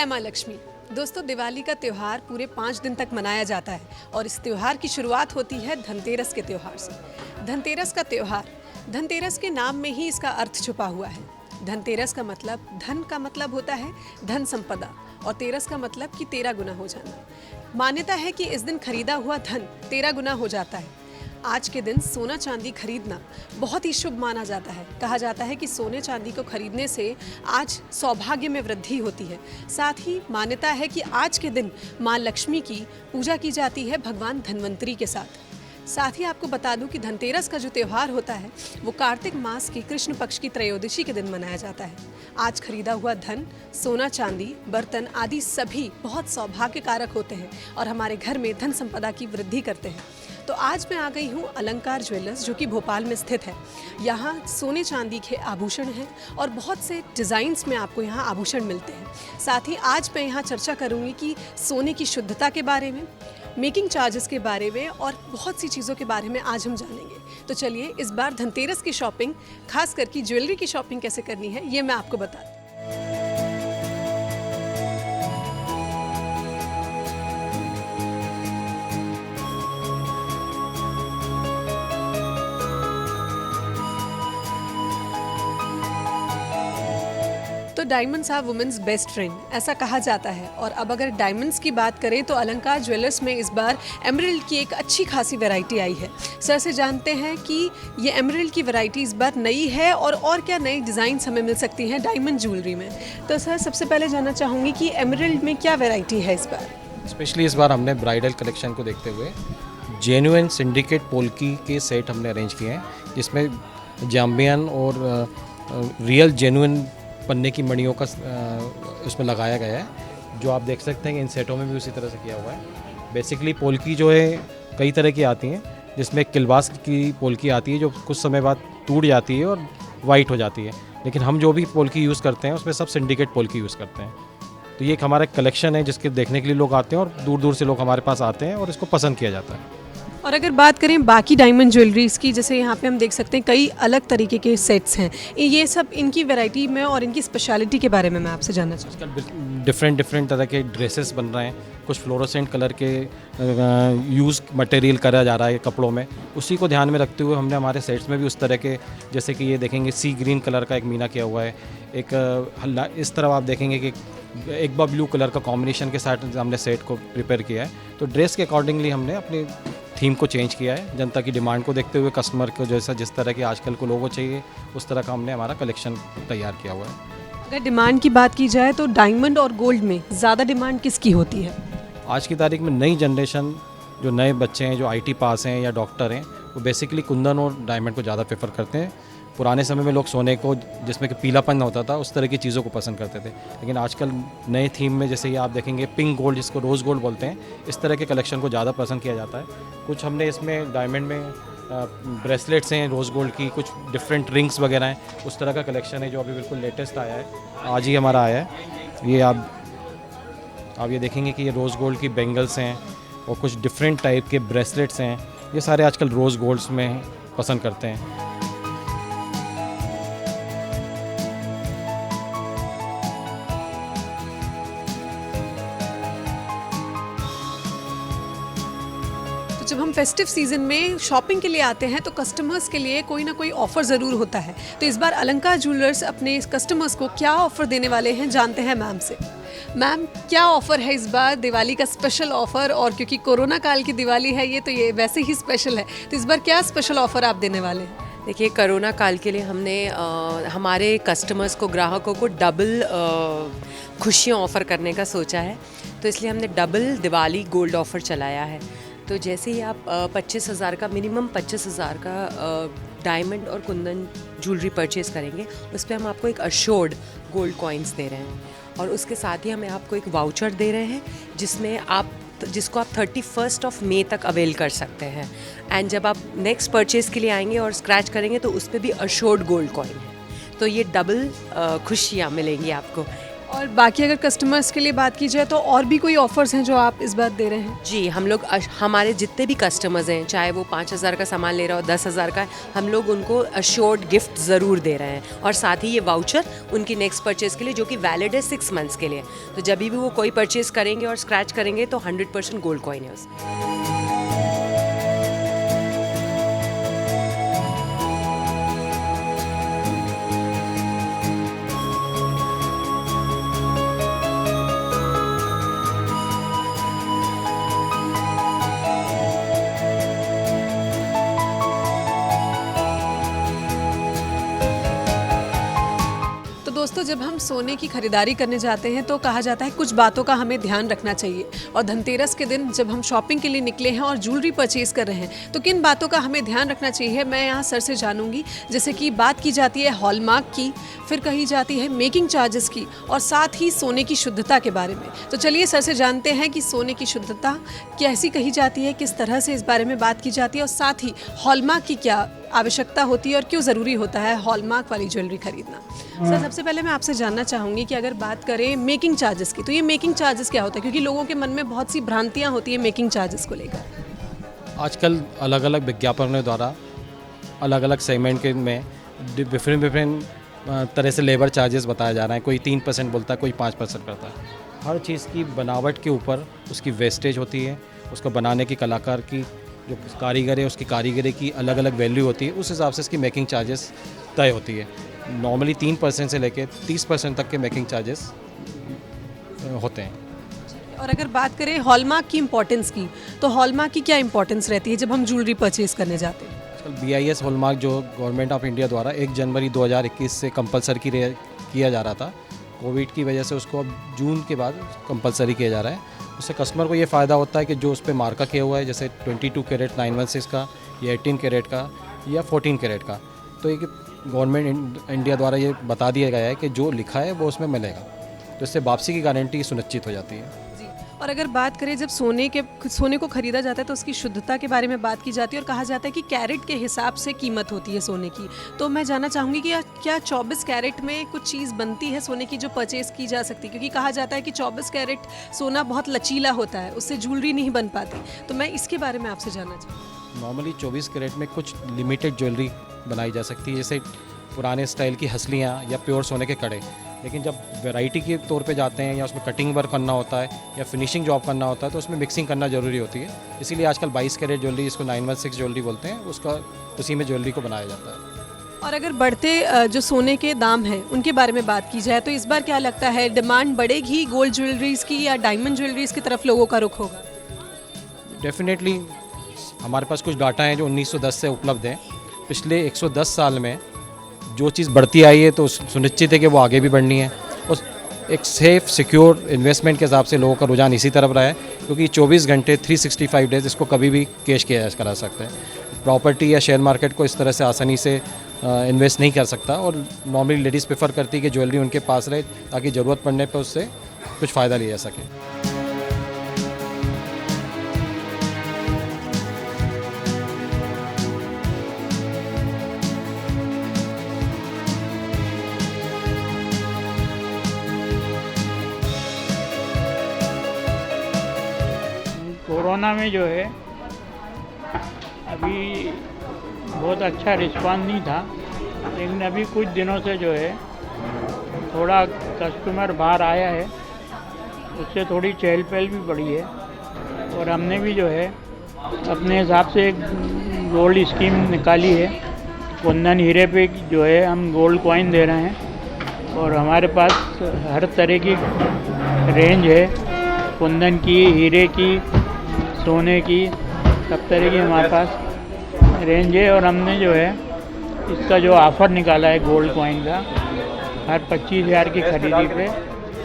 जय माँ लक्ष्मी। दोस्तों, दिवाली का त्यौहार पूरे 5 दिन तक मनाया जाता है और इस त्यौहार की शुरुआत होती है धनतेरस के त्यौहार से। धनतेरस का त्यौहार, धनतेरस के नाम में ही इसका अर्थ छुपा हुआ है। धनतेरस का मतलब, धन का मतलब होता है धन संपदा और तेरस का मतलब कि 13 गुना हो जाना। मान्यता है कि इस दिन खरीदा हुआ धन 13 गुना हो जाता है। आज के दिन सोना चांदी खरीदना बहुत ही शुभ माना जाता है। कहा जाता है कि सोने चांदी को खरीदने से आज सौभाग्य में वृद्धि होती है। साथ ही मान्यता है कि आज के दिन माँ लक्ष्मी की पूजा की जाती है भगवान धन्वंतरी के साथ ही आपको बता दूं कि धनतेरस का जो त्यौहार होता है वो कार्तिक मास की कृष्ण पक्ष की त्रयोदशी के दिन मनाया जाता है। आज खरीदा हुआ धन, सोना चांदी, बर्तन आदि सभी बहुत सौभाग्य कारक होते हैं और हमारे घर में धन संपदा की वृद्धि करते हैं। तो आज मैं आ गई हूँ अलंकार ज्वेलर्स, जो कि भोपाल में स्थित है। यहाँ सोने चांदी के आभूषण हैं और बहुत से डिज़ाइंस में आपको यहाँ आभूषण मिलते हैं। साथ ही आज मैं यहाँ चर्चा करूँगी कि सोने की शुद्धता के बारे में, मेकिंग चार्जेस के बारे में और बहुत सी चीज़ों के बारे में आज हम जानेंगे। तो चलिए, इस बार धनतेरस की शॉपिंग, खास करके ज्वेलरी की शॉपिंग कैसे करनी है ये मैं आपको बता दूँ। तो diamonds are women's best friend, ऐसा कहा जाता है। और अब अगर डायमंड्स की बात करें तो अलंकार ज्वेलर्स में इस बार एमरल्ड की एक अच्छी खासी वैरायटी आई है। सर से जानते हैं कि ये एमरल्ड की वैरायटी इस बार नई है और क्या नई डिज़ाइंस हमें मिल सकती हैं डायमंड ज्वेलरी में। तो सर, सबसे पहले जानना चाहूँगी कि एमरल्ड में क्या वैरायटी है इस बार। स्पेशली इस बार हमने ब्राइडल कलेक्शन को देखते हुए जेन्युइन सिंडिकेट पोल्की के सेट हमने अरेंज किए हैं, जिसमें जाम्बियन और रियल जेन्युइन पन्ने की मणियों का उसमें लगाया गया है, जो आप देख सकते हैं कि इन सेटों में भी उसी तरह से किया हुआ है। बेसिकली पोल्की जो है कई तरह की आती हैं, जिसमें किलबास की पोल्की आती है जो कुछ समय बाद टूट जाती है और वाइट हो जाती है, लेकिन हम जो भी पोल्की यूज़ करते हैं उसमें सब सिंडिकेट पोल्की यूज़ करते हैं। तो ये एक हमारा कलेक्शन है जिसके देखने के लिए लोग आते हैं और दूर दूर से लोग हमारे पास आते हैं और इसको पसंद किया जाता है। और अगर बात करें बाकी डायमंड ज्वेलरीज की, जैसे यहाँ पे हम देख सकते हैं कई अलग तरीके के सेट्स हैं, ये सब इनकी वैरायटी में और इनकी स्पेशलिटी के बारे में मैं आपसे जानना चाहूँगा। डिफरेंट तरह के ड्रेसेस बन रहे हैं, कुछ फ्लोरोसेंट कलर के यूज़ मटेरियल करा जा रहा है कपड़ों में। उसी को ध्यान में रखते हुए हमने हमारे सेट्स में भी उस तरह के, जैसे कि ये देखेंगे सी ग्रीन कलर का एक मीना किया हुआ है, एक इस तरह आप देखेंगे कि एक ब्लू कलर का कॉम्बिनेशन के साथ हमने सेट को प्रिपेयर किया है। तो ड्रेस के अकॉर्डिंगली हमने अपनी थीम को चेंज किया है, जनता की डिमांड को देखते हुए, कस्टमर को जैसा जिस तरह के आजकल को लोगों चाहिए उस तरह का हमने हमारा कलेक्शन तैयार किया हुआ है। अगर डिमांड की बात की जाए तो डायमंड और गोल्ड में ज़्यादा डिमांड किसकी होती है? आज की तारीख में नई जनरेशन, जो नए बच्चे हैं, जो आईटी पास हैं या डॉक्टर हैं, वो बेसिकली कुंदन और डायमंड को ज़्यादा प्रेफर करते हैं। पुराने समय में लोग सोने को, जिसमें कि पीलापन होता था, उस तरह की चीज़ों को पसंद करते थे, लेकिन आजकल नए थीम में जैसे ये आप देखेंगे पिंक गोल्ड, जिसको रोज़ गोल्ड बोलते हैं, इस तरह के कलेक्शन को ज़्यादा पसंद किया जाता है। कुछ हमने इसमें डायमंड में ब्रेसलेट्स हैं रोज़ गोल्ड की, कुछ डिफरेंट रिंग्स वगैरह हैं, उस तरह का कलेक्शन है जो अभी बिल्कुल लेटेस्ट आया है, आज ही हमारा आया है। ये आप ये देखेंगे कि ये रोज़ गोल्ड की बेंगल्स हैं और कुछ डिफरेंट टाइप के ब्रेसलेट्स हैं, ये सारे आजकल रोज़ गोल्ड्स में पसंद करते हैं। जब हम फेस्टिव सीजन में शॉपिंग के लिए आते हैं तो कस्टमर्स के लिए कोई ना कोई ऑफ़र ज़रूर होता है। तो इस बार अलंकार ज्वेलर्स अपने कस्टमर्स को क्या ऑफ़र देने वाले हैं, जानते हैं मैम से। मैम, क्या ऑफ़र है इस बार, दिवाली का स्पेशल ऑफ़र? और क्योंकि कोरोना काल की दिवाली है ये, तो ये वैसे ही स्पेशल है, तो इस बार क्या स्पेशल ऑफ़र आप देने वाले हैं? देखिए, कोरोना काल के लिए हमने हमारे कस्टमर्स को, ग्राहकों को डबल खुशियाँ ऑफ़र करने का सोचा है। तो इसलिए हमने डबल दिवाली गोल्ड ऑफ़र चलाया है। तो जैसे ही आप 25,000 का, मिनिमम 25,000 का डायमंड और कुंदन ज्वेलरी परचेज़ करेंगे, उस पर हम आपको एक अश्योर्ड गोल्ड कॉइन्स दे रहे हैं और उसके साथ ही हमें आपको एक वाउचर दे रहे हैं जिसको आप 31 मई तक अवेल कर सकते हैं। एंड जब आप नेक्स्ट परचेज़ के लिए आएंगे और स्क्रैच करेंगे तो उस पर भी अश्योर्ड गोल्ड कॉइन है। तो ये डबल खुशियाँ मिलेंगी आपको। और बाकी अगर कस्टमर्स के लिए बात की जाए तो और भी कोई ऑफर्स हैं जो आप इस बार दे रहे हैं? जी, हम लोग हमारे जितने भी कस्टमर्स हैं, चाहे वो 5,000 का सामान ले रहा हो, 10,000 का, हम लोग उनको अश्योर्ड गिफ्ट ज़रूर दे रहे हैं। और साथ ही ये वाउचर उनकी नेक्स्ट परचेज़ के लिए, जो कि वैलिड है 6 मंथ्स के लिए। तो जब भी वो कोई परचेज़ करेंगे और स्क्रैच करेंगे तो 100% गोल्ड कॉइन है उसमें। तो दोस्तों, जब हम सोने की खरीदारी करने जाते हैं तो कहा जाता है कुछ बातों का हमें ध्यान रखना चाहिए। और धनतेरस के दिन जब हम शॉपिंग के लिए निकले हैं और ज्वेलरी परचेज कर रहे हैं तो किन बातों का हमें ध्यान रखना चाहिए, मैं यहाँ सर से जानूंगी। जैसे कि बात की जाती है हॉलमार्क की, फिर कही जाती है मेकिंग चार्जेस की, और साथ ही सोने की शुद्धता के बारे में। तो चलिए सर से जानते हैं कि सोने की शुद्धता कैसी कही जाती है, किस तरह से इस बारे में बात की जाती है, और साथ ही हॉलमार्क की क्या आवश्यकता होती है और क्यों ज़रूरी होता है हॉलमार्क वाली ज्वेलरी खरीदना। सर, सबसे पहले मैं आपसे जानना चाहूँगी कि अगर बात करें मेकिंग चार्जेस की, तो ये मेकिंग चार्जेस क्या होता है, क्योंकि लोगों के मन में बहुत सी भ्रांतियाँ होती है मेकिंग चार्जेस को लेकर। आजकल अलग अलग विज्ञापनों द्वारा अलग अलग सेगमेंट के में डिफरेंट तरह से लेबर चार्जेस बताया जा रहा है। कोई 3% बोलता है, कोई 5% करता है। हर चीज़ की बनावट के ऊपर उसकी वेस्टेज होती है, उसको बनाने की कलाकार की जो कारीगर है उसकी कारीगरी की अलग अलग वैल्यू होती है, उस हिसाब से इसकी मेकिंग चार्जेस तय होती है। नॉर्मली 3% से लेकर 30% तक के मेकिंग चार्जेस होते हैं। और अगर बात करें हॉलमार्क की इम्पोर्टेंस की, तो हॉलमार्क की क्या इंपॉर्टेंस रहती है जब हम ज्वेलरी परचेज करने जाते हैं? आजकल BIS हॉलमार्क जो गवर्नमेंट ऑफ इंडिया द्वारा 1 जनवरी 2021 से कंपलसरी किया जा रहा था, कोविड की वजह से उसको अब जून के बाद कंपलसरी किया जा रहा है। उससे कस्टमर को ये फ़ायदा होता है कि जो उस पर मार्का किया हुआ है, जैसे 22 कैरेट 916 का या 18 कैरेट का या 14 कैरेट का, तो ये गवर्नमेंट इंडिया द्वारा ये बता दिया गया है कि जो लिखा है वो उसमें मिलेगा, तो इससे वापसी की गारंटी सुनिश्चित हो जाती है। जी। और अगर बात करें जब सोने को खरीदा जाता है तो उसकी शुद्धता के बारे में बात की जाती है और कहा जाता है कि कैरेट के हिसाब से कीमत होती है सोने की। तो मैं जानना चाहूँगी कि क्या 24 कैरेट में कुछ चीज़ बनती है सोने की जो परचेज की जा सकती है, क्योंकि कहा जाता है कि 24 कैरेट सोना बहुत लचीला होता है, उससे ज्वेलरी नहीं बन पाती। तो मैं इसके बारे में आपसे जानना चाहूँगी। नॉर्मली 24 कैरेट में कुछ लिमिटेड ज्वेलरी बनाई जा सकती है, जैसे पुराने स्टाइल की हसलियाँ या प्योर सोने के कड़े। लेकिन जब वैरायटी के तौर पे जाते हैं या उसमें कटिंग वर्क करना होता है या फिनिशिंग जॉब करना होता है तो उसमें मिक्सिंग करना ज़रूरी होती है। इसीलिए आजकल 22 कैरेट ज्वेलरी, जिसको 916 ज्वेलरी बोलते हैं, उसका उसी में ज्वेलरी को बनाया जाता है। और अगर बढ़ते जो सोने के दाम हैं उनके बारे में बात की जाए तो इस बार क्या लगता है, डिमांड बढ़ेगी गोल्ड ज्वेलरीज़ की या डायमंड ज्वेलरीज़ की तरफ लोगों का रुख होगा? डेफिनेटली हमारे पास कुछ डाटा हैं जो 1910 से उपलब्ध हैं। पिछले 110 साल में जो चीज़ बढ़ती आई है तो सुनिश्चित है कि वो आगे भी बढ़नी है। और एक सेफ सिक्योर इन्वेस्टमेंट के हिसाब से लोगों का रुझान इसी तरफ रहा है, क्योंकि 24 घंटे 365 डेज इसको कभी भी कैश किया करा सकते हैं। प्रॉपर्टी या शेयर मार्केट को इस तरह से आसानी से इन्वेस्ट नहीं कर सकता, और नॉर्मली लेडीज़ प्रेफर करती है कि ज्वेलरी उनके पास रहे ताकि ज़रूरत पड़ने पर उससे कुछ फ़ायदा लिया जा सके। कोरोना में जो है अभी बहुत अच्छा रिस्पांस नहीं था, लेकिन अभी कुछ दिनों से जो है थोड़ा कस्टमर बाहर आया है, उससे थोड़ी चहल पहल भी बढ़ी है। और हमने भी जो है अपने हिसाब से एक गोल्ड स्कीम निकाली है। कुंदन हीरे पे जो है हम गोल्ड कॉइन दे रहे हैं, और हमारे पास हर तरह की रेंज है, कुंदन की, हीरे की, सोने की, सब तरह की हमारे पास रेंज है। और हमने जो है इसका जो ऑफ़र निकाला है गोल्ड कॉइन का, हर 25,000 की खरीदी पे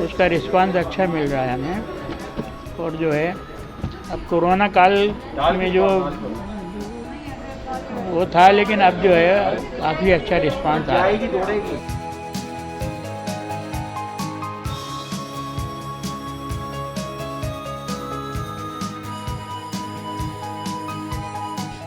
उसका रिस्पांस अच्छा मिल रहा है हमें। और जो है अब कोरोना काल में जो वो था, लेकिन अब जो है काफ़ी अच्छा रिस्पांस आ रहा है।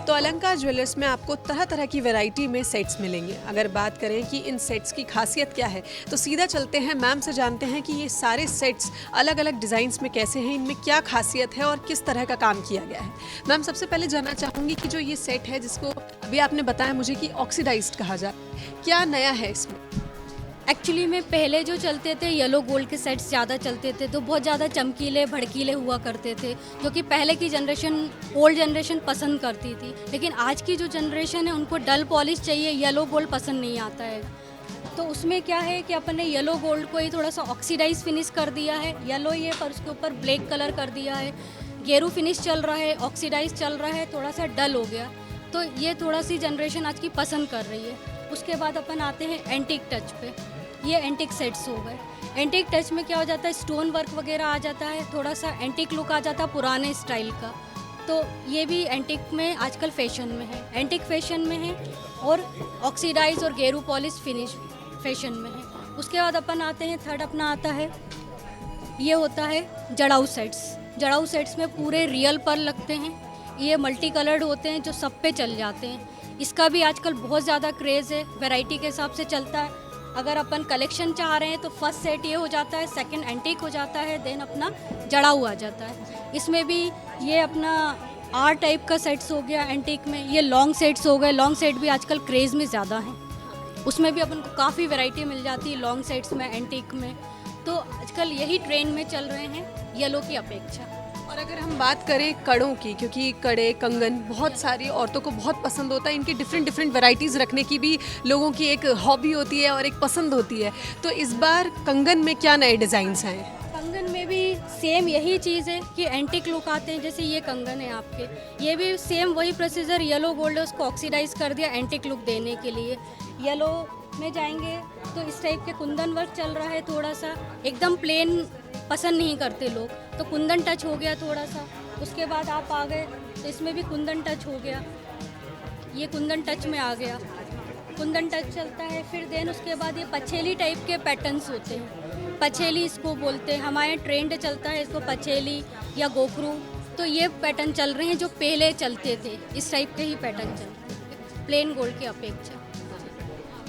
तो अलंकार ओमकार ज्वेलर्स में आपको तरह तरह की वैरायटी में सेट्स मिलेंगे। अगर बात करें कि इन सेट्स की खासियत क्या है तो सीधा चलते हैं मैम से, जानते हैं कि ये सारे सेट्स अलग अलग डिज़ाइंस में कैसे हैं, इनमें क्या खासियत है और किस तरह का काम किया गया है। मैम, सबसे पहले जानना चाहूँगी कि जो ये सेट है जिसको अभी आपने बताया मुझे कि ऑक्सीडाइज्ड कहा जाए, क्या नया है इसमें? एक्चुअली में पहले जो चलते थे येलो गोल्ड के सेट्स ज़्यादा चलते थे, तो बहुत ज़्यादा चमकीले भड़कीले हुआ करते थे, जो कि पहले की जनरेशन ओल्ड जनरेशन पसंद करती थी। लेकिन आज की जो जनरेशन है उनको डल पॉलिश चाहिए, येलो गोल्ड पसंद नहीं आता है। तो उसमें क्या है कि अपन ने येलो गोल्ड को ही थोड़ा सा ऑक्सीडाइज फिनिश कर दिया है, येलो ये पर उसके ऊपर ब्लैक कलर कर दिया है। गेरू फिनिश चल रहा है, ऑक्सीडाइज चल रहा है, थोड़ा सा डल हो गया। तो ये थोड़ा सी जनरेशन आज की पसंद कर रही है। उसके बाद अपन आते हैं एंटीक टच पे। ये एंटीक सेट्स हो गए। एंटीक टच में क्या हो जाता है, स्टोन वर्क वगैरह आ जाता है, थोड़ा सा एंटीक लुक आ जाता है पुराने स्टाइल का। तो ये भी एंटीक में आजकल फैशन में है, एंटीक फैशन में है, और ऑक्सीडाइज और गेरू पॉलिश फिनिश फैशन में है। उसके बाद अपन आते हैं, थर्ड अपना आता है, ये होता है जड़ाऊ सेट्स। जड़ाऊ सेट्स में पूरे रियल पर्ल लगते हैं, ये मल्टी कलर्ड होते हैं जो सब पे चल जाते हैं। इसका भी आजकल बहुत ज़्यादा क्रेज़ है, वैरायटी के हिसाब से चलता है। अगर अपन कलेक्शन चाह रहे हैं तो फर्स्ट सेट ये हो जाता है, सेकंड एंटीक हो जाता है, देन अपना जड़ाऊ आ जाता है। इसमें भी ये अपना आर टाइप का सेट्स हो गया एंटीक में। ये लॉन्ग सेट्स हो गए, लॉन्ग सेट भी आजकल क्रेज़ में ज़्यादा हैं, उसमें भी अपन को काफ़ी वैरायटी मिल जाती है लॉन्ग सेट्स में, एंटीक में। तो आजकल यही ट्रेंड में चल रहे हैं येलो की अपेक्षा। और अगर हम बात करें कड़ों की, क्योंकि कड़े कंगन बहुत सारी औरतों को बहुत पसंद होता है, इनकी डिफरेंट वैरायटीज़ रखने की भी लोगों की एक हॉबी होती है और एक पसंद होती है। तो इस बार कंगन में क्या नए डिज़ाइंस हैं? कंगन में भी सेम यही चीज़ है कि एंटीक लुक आते हैं। जैसे ये कंगन है आपके, ये भी सेम वही प्रोसीजर, येलो गोल्ड उसको ऑक्सीडाइज कर दिया एंटीक लुक देने के लिए। येलो में जाएंगे तो इस टाइप के कुंदन वर्क चल रहा है, थोड़ा सा एकदम प्लेन पसंद नहीं करते लोग, तो कुंदन टच हो गया थोड़ा सा। उसके बाद आप आ गए तो इसमें भी कुंदन टच हो गया, ये कुंदन टच में आ गया, कुंदन टच चलता है। फिर देन उसके बाद ये पछेली टाइप के पैटर्न्स होते हैं, पछेली इसको बोलते हैं, हमारे ट्रेंड चलता है इसको पछेली या गोखरू। तो ये पैटर्न चल रहे हैं जो पहले चलते थे, इस टाइप के ही पैटर्न चलते हैं प्लेन गोल्ड की अपेक्षा।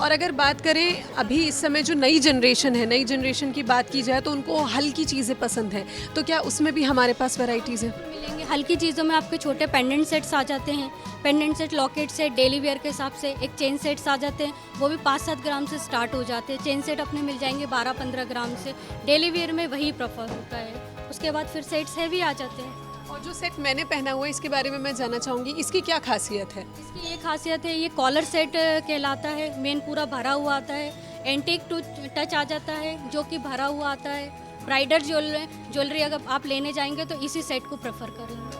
और अगर बात करें अभी इस समय जो नई जनरेशन है, नई जनरेशन की बात की जाए तो उनको हल्की चीज़ें पसंद है, तो क्या उसमें भी हमारे पास वैरायटीज़ हैं? मिलेंगे हल्की चीज़ों में। आपके छोटे पेंडेंट सेट्स आ जाते हैं, pendant set, locket set, daily wear के हिसाब से। एक चेन सेट्स आ जाते हैं, वो भी 5-7 ग्राम से स्टार्ट हो जाते हैं। चेन सेट अपने मिल जाएंगे 12-15 ग्राम से, डेली वेयर में वही प्रेफर होता है। उसके बाद फिर सेट्स हैवी आ जाते हैं। और जो सेट मैंने पहना हुआ है इसके बारे में मैं जानना चाहूँगी, इसकी क्या खासियत है? इसकी ये खासियत है, ये कॉलर सेट कहलाता है, मेन पूरा भरा हुआ आता है। एंटीक टच आ जाता है जो कि भरा हुआ आता है। ब्राइडल ज्वेलरी अगर आप लेने जाएंगे तो इसी सेट को प्रेफर करेंगे।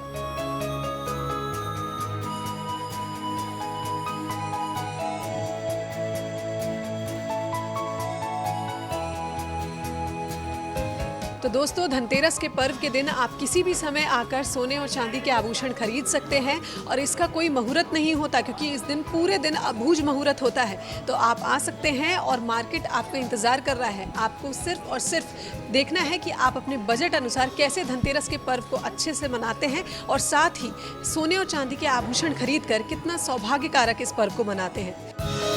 तो दोस्तों, धनतेरस के पर्व के दिन आप किसी भी समय आकर सोने और चांदी के आभूषण खरीद सकते हैं, और इसका कोई मुहूर्त नहीं होता क्योंकि इस दिन पूरे दिन अबूझ मुहूर्त होता है। तो आप आ सकते हैं और मार्केट आपको इंतज़ार कर रहा है। आपको सिर्फ और सिर्फ देखना है कि आप अपने बजट अनुसार कैसे धनतेरस के पर्व को अच्छे से मनाते हैं, और साथ ही सोने और चांदी के आभूषण खरीद कर कितना सौभाग्यकारक इस पर्व को मनाते हैं।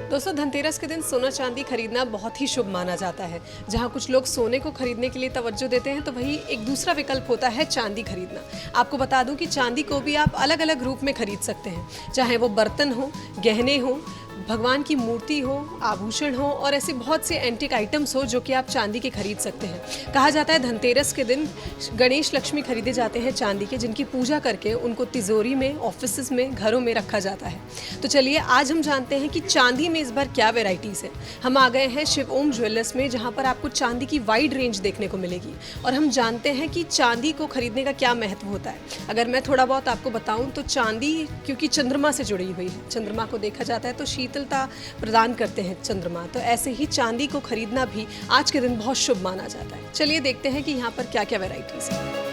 दोस्तों, धनतेरस के दिन सोना चांदी खरीदना बहुत ही शुभ माना जाता है। जहां कुछ लोग सोने को खरीदने के लिए तवज्जो देते हैं तो वहीं एक दूसरा विकल्प होता है चांदी खरीदना। आपको बता दूं कि चांदी को भी आप अलग अलग रूप में खरीद सकते हैं, चाहे वो बर्तन हो, गहने हो, भगवान की मूर्ति हो, आभूषण हो, और ऐसे बहुत से एंटिक आइटम्स हो जो कि आप चांदी के खरीद सकते हैं। कहा जाता है धनतेरस के दिन गणेश लक्ष्मी खरीदे जाते हैं चांदी के, जिनकी पूजा करके उनको तिजोरी में, ऑफिस में, घरों में रखा जाता है। तो चलिए आज हम जानते हैं कि चांदी में इस बार क्या वेराइटीज़ है। हम आ गए हैं शिव ओम ज्वेलर्स में, जहाँ पर आपको चांदी की वाइड रेंज देखने को मिलेगी, और हम जानते हैं कि चांदी को खरीदने का क्या महत्व होता है। अगर मैं थोड़ा बहुत आपको बताऊँ तो चांदी क्योंकि चंद्रमा से जुड़ी हुई है, चंद्रमा को देखा जाता है तो शी शीतलता प्रदान करते हैं चंद्रमा, तो ऐसे ही चांदी को खरीदना भी आज के दिन बहुत शुभ माना जाता है। चलिए देखते हैं कि यहाँ पर क्या क्या वैरायटीज़ हैं।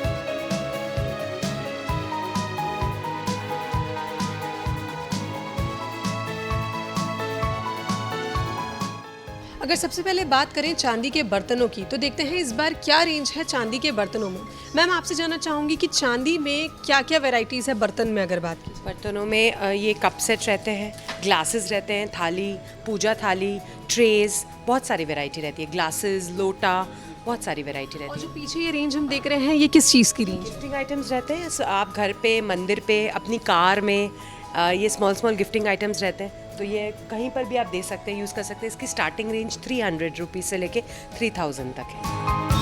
अगर सबसे पहले बात करें चांदी के बर्तनों की, तो देखते हैं इस बार क्या रेंज है चांदी के बर्तनों में। मैम, आपसे जानना चाहूँगी कि चांदी में क्या क्या वैरायटीज़ है बर्तन में अगर बात की। बर्तनों में ये कप सेट रहते हैं, ग्लासेस रहते हैं, थाली, पूजा थाली, ट्रेज, बहुत सारी वैरायटी रहती है, ग्लासेस, लोटा, बहुत सारी वैरायटी रहती और है। जो पीछे ये रेंज हम देख रहे हैं, ये किस चीज़ की रेंज? गिफ्टिंग आइटम्स रहते हैं, आप घर पे, मंदिर पे, अपनी कार में ये स्मॉल गिफ्टिंग आइटम्स रहते हैं, तो ये कहीं पर भी आप दे सकते हैं, यूज़ कर सकते हैं। इसकी स्टार्टिंग रेंज 300 रुपीज़ से लेके 3000 तक है।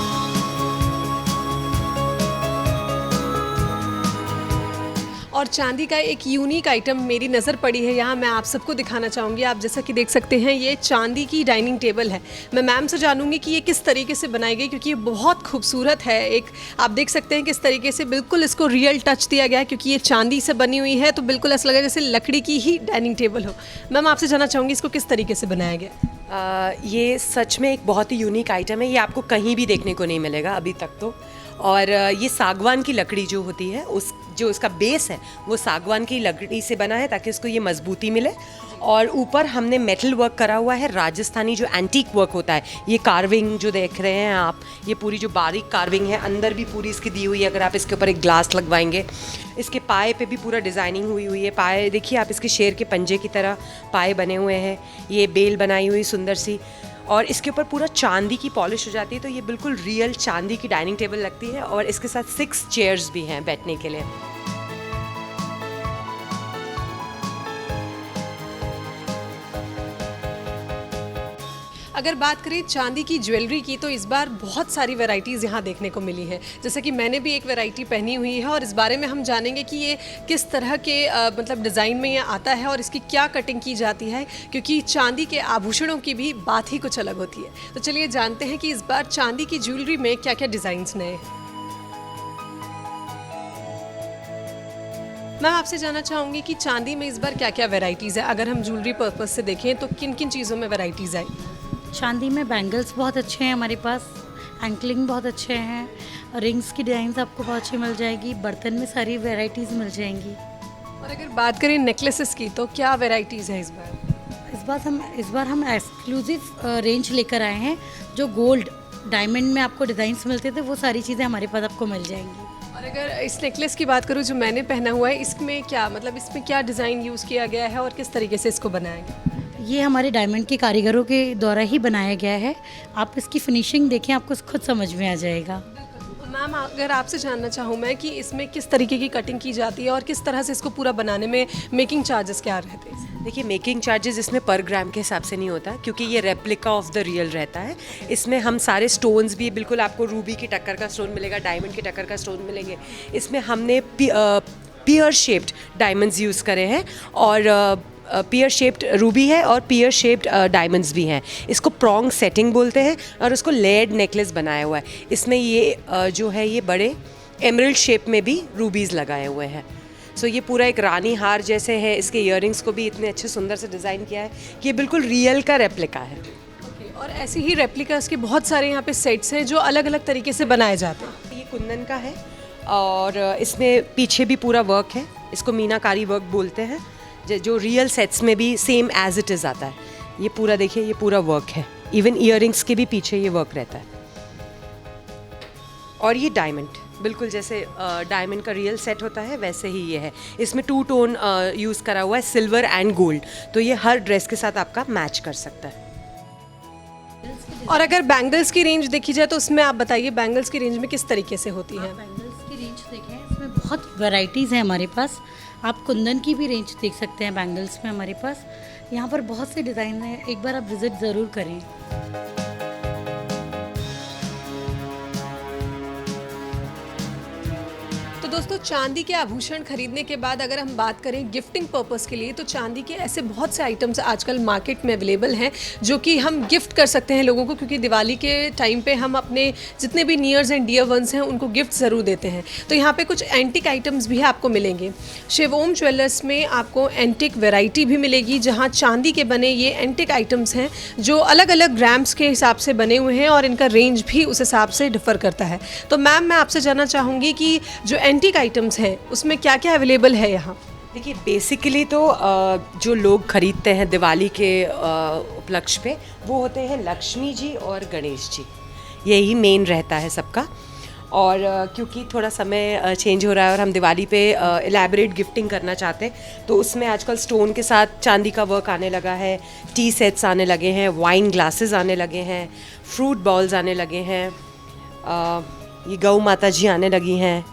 और चांदी का एक यूनिक आइटम मेरी नज़र पड़ी है यहाँ, मैं आप सबको दिखाना चाहूँगी। आप जैसा कि देख सकते हैं, ये चांदी की डाइनिंग टेबल है। मैं मैम से जानूँगी कि ये किस तरीके से बनाई गई, क्योंकि ये बहुत खूबसूरत है। एक आप देख सकते हैं किस तरीके से बिल्कुल इसको रियल टच दिया गया है, क्योंकि ये चांदी से बनी हुई है, तो बिल्कुल ऐसा लगा जैसे लकड़ी की ही डाइनिंग टेबल हो। मैम, आपसे जानना चाहूँगी इसको किस तरीके से बनाया गया? ये सच में एक बहुत ही यूनिक आइटम है, ये आपको कहीं भी देखने को नहीं मिलेगा अभी तक तो। और ये सागवान की लकड़ी जो होती है, जो इसका बेस है वो सागवान की लकड़ी से बना है, ताकि उसको ये मजबूती मिले। और ऊपर हमने मेटल वर्क करा हुआ है, राजस्थानी जो एंटीक वर्क होता है। ये कार्विंग जो देख रहे हैं आप, ये पूरी जो बारीक कार्विंग है, अंदर भी पूरी इसकी दी हुई है। अगर आप इसके ऊपर एक ग्लास लगवाएंगे, इसके पाए पे भी पूरा डिज़ाइनिंग हुई है। पाए देखिए आप, इसके शेर के पंजे की तरह पाए बने हुए हैं। ये बेल बनाई हुई सुंदर सी, और इसके ऊपर पूरा चांदी की पॉलिश हो जाती है, तो ये बिल्कुल रियल चांदी की डाइनिंग टेबल लगती है। और इसके साथ 6 चेयर्स भी हैं बैठने के लिए। अगर बात करें चांदी की ज्वेलरी की, तो इस बार बहुत सारी वैरायटीज़ यहाँ देखने को मिली हैं। जैसे कि मैंने भी एक वैरायटी पहनी हुई है, और इस बारे में हम जानेंगे कि ये किस तरह के मतलब डिज़ाइन में ये आता है और इसकी क्या कटिंग की जाती है, क्योंकि चांदी के आभूषणों की भी बात ही कुछ अलग होती है। तो चलिए जानते हैं कि इस बार चांदी की ज्वेलरी में क्या क्या डिज़ाइंस नए हैं। मैं आपसे जानना चाहूँगी कि चांदी में इस बार क्या क्या वैरायटीज़ है। अगर हम ज्वेलरी पर्पज़ से देखें तो किन किन चीज़ों में वैरायटीज़ आई? चांदी में बैंगल्स बहुत अच्छे हैं हमारे पास, एंकलिंग बहुत अच्छे हैं, रिंग्स की डिज़ाइंस आपको बहुत अच्छी मिल जाएगी, बर्तन में सारी वैरायटीज़ मिल जाएंगी। और अगर बात करें नेकलेसेस की, तो क्या वैरायटीज़ है इस बार? इस बार हम एक्सक्लूसिव रेंज लेकर आए हैं। जो गोल्ड डायमंड में आपको डिज़ाइंस मिलते थे, वो सारी चीज़ें हमारे पास आपको मिल जाएंगी। और अगर इस नेकलेस की बात करूँ जो मैंने पहना हुआ है, इसमें क्या मतलब इसमें क्या डिज़ाइन यूज़ किया गया है और किस तरीके से इसको बनाया गया? ये हमारे डायमंड के कारीगरों के द्वारा ही बनाया गया है। आप इसकी फिनिशिंग देखें, आपको खुद समझ में आ जाएगा। मैम, अगर आपसे जानना चाहूँ मैं कि इसमें किस तरीके की कटिंग की जाती है और किस तरह से इसको पूरा बनाने में मेकिंग चार्जेस क्या रहते हैं? देखिए, मेकिंग चार्जेस इसमें पर ग्राम के हिसाब से नहीं होता, क्योंकि ये रेप्लिका ऑफ द रियल रहता है। इसमें हम सारे स्टोन्स भी, बिल्कुल आपको रूबी की टक्कर का स्टोन मिलेगा, डायमंड की टक्कर का स्टोन मिलेंगे। इसमें हमने पियर शेप्ड डायमंड्स यूज़ करे हैं, और पियर शेप्ड रूबी है और पियर शेप्ड डायमंड्स भी हैं। इसको प्रॉन्ग सेटिंग बोलते हैं, और उसको लेयर्ड नेकलेस बनाया हुआ है। इसमें ये जो है ये बड़े एमरल्ड शेप में भी रूबीज़ लगाए हुए हैं। सो ये पूरा एक रानी हार जैसे है। इसके इयररिंग्स को भी इतने अच्छे सुंदर से डिज़ाइन किया है कि ये बिल्कुल रियल का रेप्लिका है। और ऐसे ही रेप्लिकास के बहुत सारे यहाँ पे सेट्स हैं जो अलग अलग तरीके से बनाए जाते हैं। ये कुंदन का है, और इसमें पीछे भी पूरा वर्क है। इसको मीनाकारी वर्क बोलते हैं, जो रियल सेट्स में भी सेम एज इट इज़ आता है। ये पूरा देखिए, ये पूरा वर्क है। इवन इयररिंग्स के भी पीछे ये वर्क रहता है। और ये डायमंड, बिल्कुल जैसे डायमंड का रियल सेट होता है वैसे ही ये है। इसमें 2 टोन यूज़ करा हुआ है, सिल्वर एंड गोल्ड, तो ये हर ड्रेस के साथ आपका मैच कर सकता है। और अगर बैंगल्स की रेंज देखी जाए तो उसमें आप बताइए बैंगल्स की रेंज में किस तरीके से होती है? बैंगल्स की रेंज देखें, इसमें बहुत वैरायटीज़ हैं हमारे पास। आप कुंदन की भी रेंज देख सकते हैं बैंगल्स में हमारे पास। यहाँ पर बहुत से डिज़ाइन हैं, एक बार आप विज़िट ज़रूर करें। तो दोस्तों चांदी के आभूषण खरीदने के बाद अगर हम बात करें गिफ्टिंग पर्पस के लिए तो चांदी के ऐसे बहुत से आइटम्स आजकल मार्केट में अवेलेबल हैं जो कि हम गिफ्ट कर सकते हैं लोगों को, क्योंकि दिवाली के टाइम पे हम अपने जितने भी नियर्स एंड डियर वंस हैं उनको गिफ्ट ज़रूर देते हैं। तो यहाँ पे कुछ एंटिक आइटम्स भी आपको मिलेंगे। शिवोम ज्वेलर्स में आपको एंटिक वैरायटी भी मिलेगी, जहाँ चांदी के बने ये एंटिक आइटम्स हैं जो अलग अलग ग्राम्स के हिसाब से बने हुए हैं और इनका रेंज भी उस हिसाब से डिफ़र करता है। तो मैम मैं आपसे जानना चाहूँगी कि जो एंटिक आइटम्स हैं उसमें क्या क्या अवेलेबल है यहाँ? देखिए बेसिकली तो जो लोग खरीदते हैं दिवाली के उपलक्ष्य पे वो होते हैं लक्ष्मी जी और गणेश जी, यही मेन रहता है सबका। और क्योंकि थोड़ा समय चेंज हो रहा है और हम दिवाली पे इलेबरेट गिफ्टिंग करना चाहते हैं तो उसमें आजकल स्टोन के साथ चांदी का वर्क आने लगा है, टी सेट्स आने लगे हैं, वाइन ग्लासेस आने लगे हैं, फ्रूट बॉल्स आने लगे हैं, ये गौ माता जी आने लगी हैं।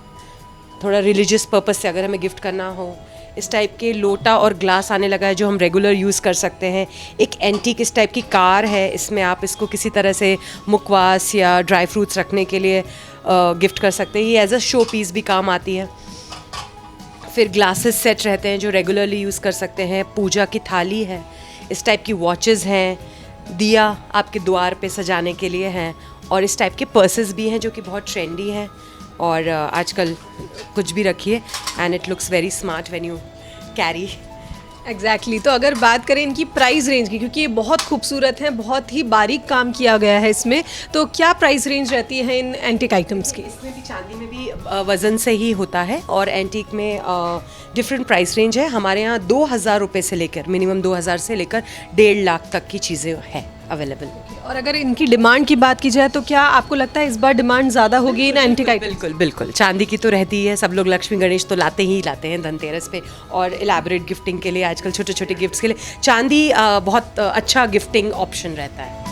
थोड़ा रिलीजियस पर्पस से अगर हमें गिफ्ट करना हो इस टाइप के लोटा और ग्लास आने लगा है जो हम रेगुलर यूज़ कर सकते हैं। एक एंटीक इस टाइप की कार है, इसमें आप इसको किसी तरह से मुखवास या ड्राई फ्रूट्स रखने के लिए गिफ्ट कर सकते हैं। ये एज अ शो पीस भी काम आती है। फिर ग्लासेस सेट रहते हैं जो रेगुलरली यूज़ कर सकते हैं। पूजा की थाली है, इस टाइप की वॉचेस हैं, दिया आपके द्वार पे सजाने के लिए हैं, और इस टाइप के पर्सेस भी हैं जो कि बहुत ट्रेंडी हैं और आजकल कुछ भी रखिए and it looks very smart when you carry. Exactly तो अगर बात करें इनकी प्राइस रेंज की, क्योंकि ये बहुत खूबसूरत हैं, बहुत ही बारीक काम किया गया है इसमें, तो क्या प्राइस रेंज रहती है इन एंटिक आइटम्स की? इसमें भी चांदी में भी वज़न से ही होता है और एंटीक में डिफरेंट प्राइस रेंज है। हमारे यहाँ 2000 रुपये से लेकर मिनिमम 2000 से लेकर 1.5 लाख तक की चीज़ें हैं अवेलेबल। और अगर इनकी डिमांड की बात की जाए तो क्या आपको लगता है इस बार डिमांड ज़्यादा होगी इन एंटिक आइटम? बिल्कुल बिल्कुल, चांदी की तो रहती है, सब लोग लक्ष्मी गणेश तो लाते ही लाते हैं धनतेरस पे, और इलेबरेट गिफ्टिंग के लिए आजकल छोटे छोटे गिफ्ट्स के लिए चांदी बहुत अच्छा गिफ्टिंग ऑप्शन रहता है।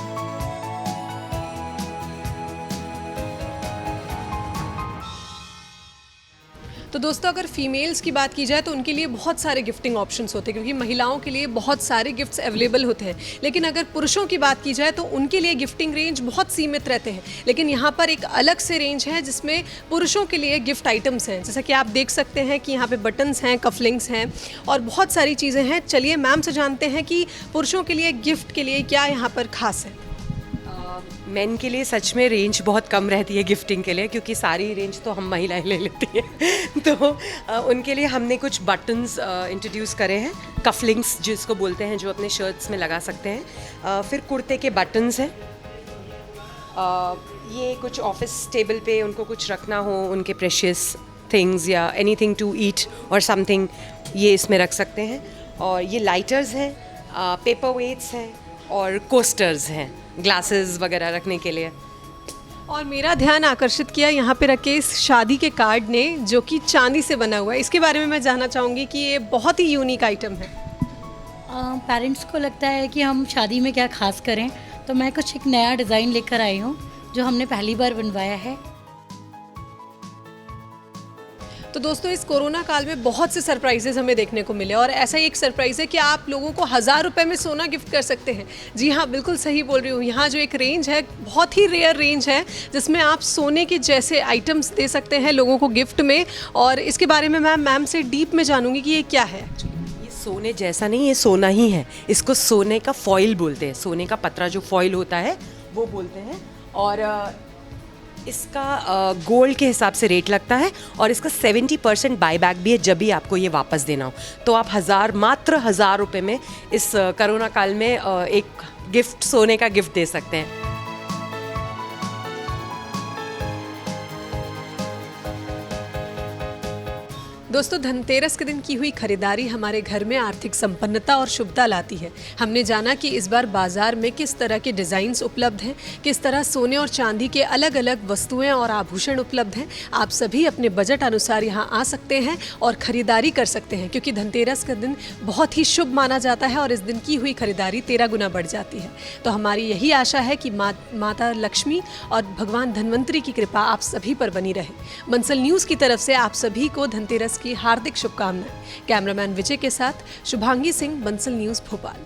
तो दोस्तों अगर फीमेल्स की बात की जाए तो उनके लिए बहुत सारे गिफ्टिंग ऑप्शंस होते हैं, क्योंकि महिलाओं के लिए बहुत सारे गिफ्ट्स अवेलेबल होते हैं। लेकिन अगर पुरुषों की बात की जाए तो उनके लिए गिफ्टिंग रेंज बहुत सीमित रहते हैं। लेकिन यहाँ पर एक अलग से रेंज है जिसमें पुरुषों के लिए गिफ्ट आइटम्स हैं, जैसा कि आप देख सकते हैं कि यहाँ पे बटन्स हैं, कफलिंग्स हैं और बहुत सारी चीज़ें हैं। चलिए मैम से जानते हैं कि पुरुषों के लिए गिफ्ट के लिए क्या यहाँ पर खास है। मेन के लिए सच में रेंज बहुत कम रहती है गिफ्टिंग के लिए, क्योंकि सारी रेंज तो हम महिलाएं ले लेती हैं तो उनके लिए हमने कुछ बटन्स इंट्रोड्यूस करे हैं, कफलिंग्स जिसको बोलते हैं, जो अपने शर्ट्स में लगा सकते हैं। फिर कुर्ते के बटन्स हैं, ये कुछ ऑफिस टेबल पे उनको कुछ रखना हो, उनके प्रेशियस थिंग्स या एनीथिंग टू ईट और समथिंग, ये इसमें रख सकते हैं। और ये लाइटर्स हैं, पेपर वेट्स हैं और कोस्टर्स हैं, ग्लासेस वगैरह रखने के लिए। और मेरा ध्यान आकर्षित किया यहाँ पे रखे इस शादी के कार्ड ने, जो कि चांदी से बना हुआ है। इसके बारे में मैं जानना चाहूँगी कि ये बहुत ही यूनिक आइटम है। पेरेंट्स को लगता है कि हम शादी में क्या खास करें, तो मैं कुछ एक नया डिज़ाइन लेकर आई हूँ जो हमने पहली बार बनवाया है। तो दोस्तों इस कोरोना काल में बहुत से सरप्राइजेज हमें देखने को मिले, और ऐसा ही एक सरप्राइज़ है कि आप लोगों को 1000 रुपये में सोना गिफ्ट कर सकते हैं। जी हाँ, बिल्कुल सही बोल रही हूँ। यहाँ जो एक रेंज है, बहुत ही रेयर रेंज है, जिसमें आप सोने के जैसे आइटम्स दे सकते हैं लोगों को गिफ्ट में। और इसके बारे में मैं मैम से डीप में जानूँगी कि ये क्या है एक्चुअली। ये सोने जैसा नहीं, ये सोना ही है। इसको सोने का फॉइल बोलते हैं, सोने का पतरा जो फॉइल होता है वो बोलते हैं। और इसका गोल्ड के हिसाब से रेट लगता है और इसका 70% बाईबैक भी है जब भी आपको ये वापस देना हो। तो आप मात्र 1000 रुपये में इस कोरोना काल में एक गिफ्ट, सोने का गिफ्ट दे सकते हैं। दोस्तों धनतेरस के दिन की हुई खरीदारी हमारे घर में आर्थिक संपन्नता और शुभता लाती है। हमने जाना कि इस बार बाजार में किस तरह के डिज़ाइंस उपलब्ध हैं, किस तरह सोने और चांदी के अलग अलग वस्तुएं और आभूषण उपलब्ध हैं। आप सभी अपने बजट अनुसार यहाँ आ सकते हैं और ख़रीदारी कर सकते हैं, क्योंकि धनतेरस का दिन बहुत ही शुभ माना जाता है और इस दिन की हुई खरीदारी 13 गुना बढ़ जाती है। तो हमारी यही आशा है कि माता लक्ष्मी और भगवान धन्वंतरी की कृपा आप सभी पर बनी रहे। बंसल न्यूज़ की तरफ से आप सभी को धनतेरस की हार्दिक शुभकामनाएं। कैमरामैन विजय के साथ शुभांगी सिंह, बंसल न्यूज़ भोपाल।